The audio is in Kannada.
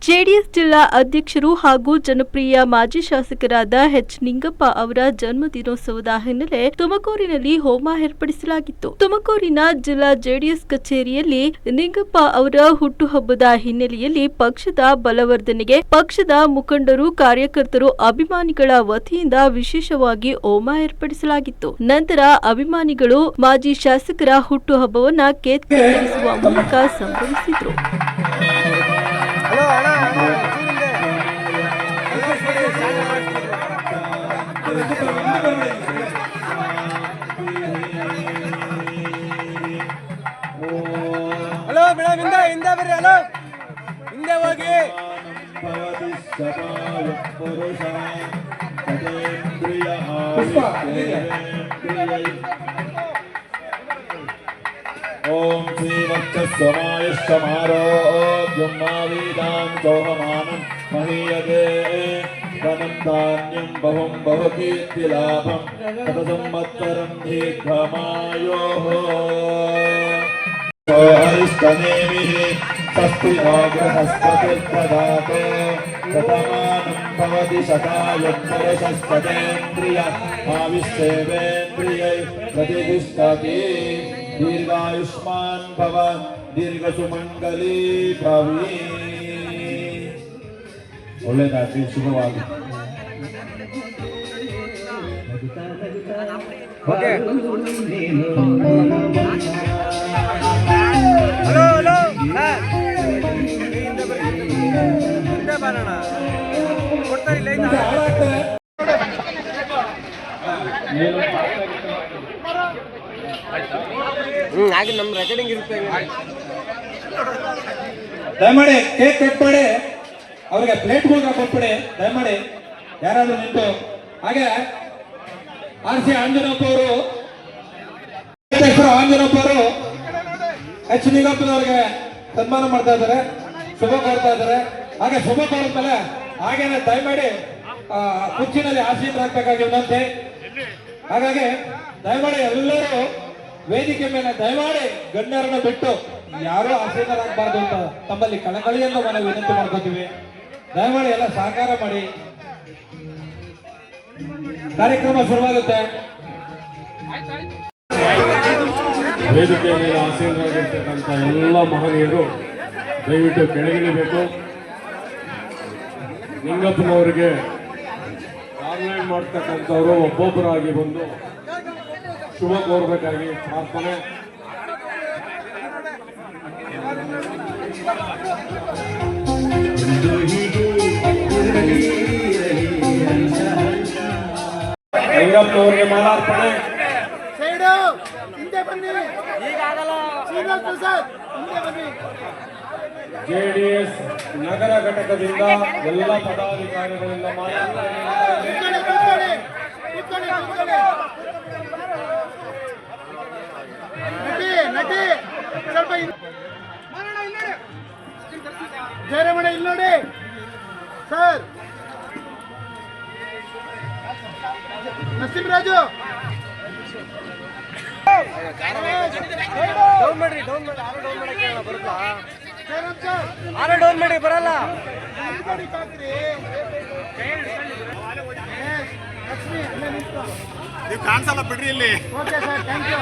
ಜೆಡಿಎಸ್ ಜಿಲ್ಲಾ ಅಧ್ಯಕ್ಷರು ಹಾಗೂ ಜನಪ್ರಿಯ ಮಾಜಿ ಶಾಸಕರಾದ ಎಚ್ ನಿಂಗಪ್ಪ ಅವರ ಜನ್ಮ ದಿನೋತ್ಸವದ ಹಿನ್ನೆಲೆ ತುಮಕೂರಿನಲ್ಲಿ ಹೋಮ ಏರ್ಪಡಿಸಲಾಗಿತ್ತು. ತುಮಕೂರಿನ ಜಿಲ್ಲಾ ಜೆಡಿಎಸ್ ಕಚೇರಿಯಲ್ಲಿ ನಿಂಗಪ್ಪ ಅವರ ಹುಟ್ಟುಹಬ್ಬದ ಹಿನ್ನೆಲೆಯಲ್ಲಿ ಪಕ್ಷದ ಬಲವರ್ಧನೆಗೆ ಪಕ್ಷದ ಮುಖಂಡರು, ಕಾರ್ಯಕರ್ತರು, ಅಭಿಮಾನಿಗಳ ವತಿಯಿಂದ ವಿಶೇಷವಾಗಿ ಹೋಮ ಏರ್ಪಡಿಸಲಾಗಿತ್ತು. ನಂತರ ಅಭಿಮಾನಿಗಳು ಮಾಜಿ ಶಾಸಕರ ಹುಟ್ಟುಹಬ್ಬವನ್ನ ಕೇಕ್ ಕತ್ತರಿಸುವ ಮೂಲಕ ಸಂಭ್ರಮಿಸಿದ್ರು. ಹಲೋ ಮೇಡಮ್, ಹಿಂದೆ ಬರ್ರಿ. ಹಲೋ, ಹಿಂದೆ ಹೋಗಿ. ಓಂ ಶ್ರೀ ವಕ್ಷಸ್ವಮಾಯಶ್ಚಮಾರೋಗ್ಯಮಾವೀದಾಂ ಚೌಹಮಾನಂ ಮಹೀಯತೆ ಧನಂ ಧಾನ್ಯಂ ಬಹುಂ ಬಹುಕೀರ್ತಿಲಾಭಂ ಶತಸಂವತ್ಸರಂ ದೀರ್ಘಮಾಯೋಃ ಹರಿಷ್ಟನೇಮಿಃ ಸ್ವಸ್ತಿನೋ ಬೃಹಸ್ಪತಿರ್ದಧಾತು ಶತಮಾನಂ ಭವತಿ ಶತಾಯಂ ಪುರುಷಸ್ತೇಂದ್ರಿಯ ಆವಿಶ್ಚೇವೇಂದ್ರಿಯೈ ಪ್ರತಿಷ್ಠತಿ ದೀರ್ಘಾಯುಷ್ಮಾನ್ ಭವ ದೀರ್ಘ ಸುಮಂಗಲೀ ಭವಿ. ಒಳ್ಳೆಯದಾಗಿ, ಶುಭವಾಗಿ. ಹಾಗೆ ನಮ್ಮ ರೆಕಾರ್ಡಿಂಗ್ ಇರುತ್ತೆ. ದಯಮಾಡಿ ಕೇಕ್ ಕಟ್ ಮಾಡಿ ಅವ್ರಿಗೆ ಪ್ಲೇಟ್ಗಳು ಕೊಟ್ಬಿಡಿ. ದಯಮಾಡಿ ಯಾರಾದ್ರೂ ನಿಂತು. ಹಾಗೆ RC ಆಂಜನಪ್ಪ ಅವರು, ಆಂಜನಪ್ಪ ಅವರು ಎಚ್ ನಿಂಗಪ್ಪನವ್ರಿಗೆ ಸನ್ಮಾನ ಮಾಡ್ತಾ ಇದ್ದಾರೆ, ಶುಭ ಕೋರ್ತಾ ಇದ್ದಾರೆ. ಹಾಗೆ ಶುಭ ಕೋರಿದ್ಮೇಲೆ ಹಾಗೇನೆ ದಯಮಾಡಿ ಕುರ್ಚಿನಲ್ಲಿ ಆಸೀನರಾಗಬೇಕಾಗಿ ವಿನಂತಿ. ಹಾಗಾಗಿ ದಯಮಾಡಿ ಎಲ್ಲರೂ ವೇದಿಕೆ ಮೇಲೆ ದಯಮಾಡಿ ಗಣ್ಯರನ್ನ ಬಿಟ್ಟು ಯಾರೂ ಆಸೀನರಾಗಬಾರ್ದು ಅಂತ ತಮ್ಮಲ್ಲಿ ಕಳಕಳಿಯನ್ನು ಮನೆ ವಿನಂತಿ ಮಾಡ್ಕೋತೀವಿ. ದಯಮಾಡಿ ಎಲ್ಲ ಸಹಕಾರ ಮಾಡಿ. ಕಾರ್ಯಕ್ರಮ ಶುರುವಾಗುತ್ತೆ. ವೇದಿಕೆಯ ಮೇಲೆ ಆಸೀನರಾಗಿರ್ತಕ್ಕಂಥ ಎಲ್ಲ ಮಹನೀಯರು ದಯವಿಟ್ಟು ಕೆಳಗಿಳಿಬೇಕು. ನಿಂಗಪ್ಪನವರಿಗೆ ಆನ್ಲೈನ್ ಮಾಡ್ತಕ್ಕಂಥವರು ಒಬ್ಬೊಬ್ಬರಾಗಿ ಬಂದು ಶುಭ ಕೋರಬೇಕಾಗಿ ಪ್ರಾರ್ಥನೆ. ನಿಂಗಪ್ಪನವರಿಗೆ ಮಾಲಾರ್ಪಣೆ. ಜೆಡಿಎಸ್ ನಗರ ಘಟಕದಿಂದ ಎಲ್ಲ ಪದಾಧಿಕಾರಿಗಳಿಂದ ಮಾಲಾರ್ಪಣೆ. ಜಯರಮಣ ಇಲ್ಲಿ ನೋಡಿ ಸರ್. ನರಸಿಂಹರಾಜು ಡೌನ್ ಮಾಡ್ರಿ, ಡೌನ್ ಮಾಡಿ. ಆರ ಡೌನ್ ಮಾಡಿ ಬರಲ್ಲ. ನೀವು ಕಾಣಿಸಲ್ಲ ಬಿಡ್ರಿ ಇಲ್ಲಿ. Okay sir, thank you.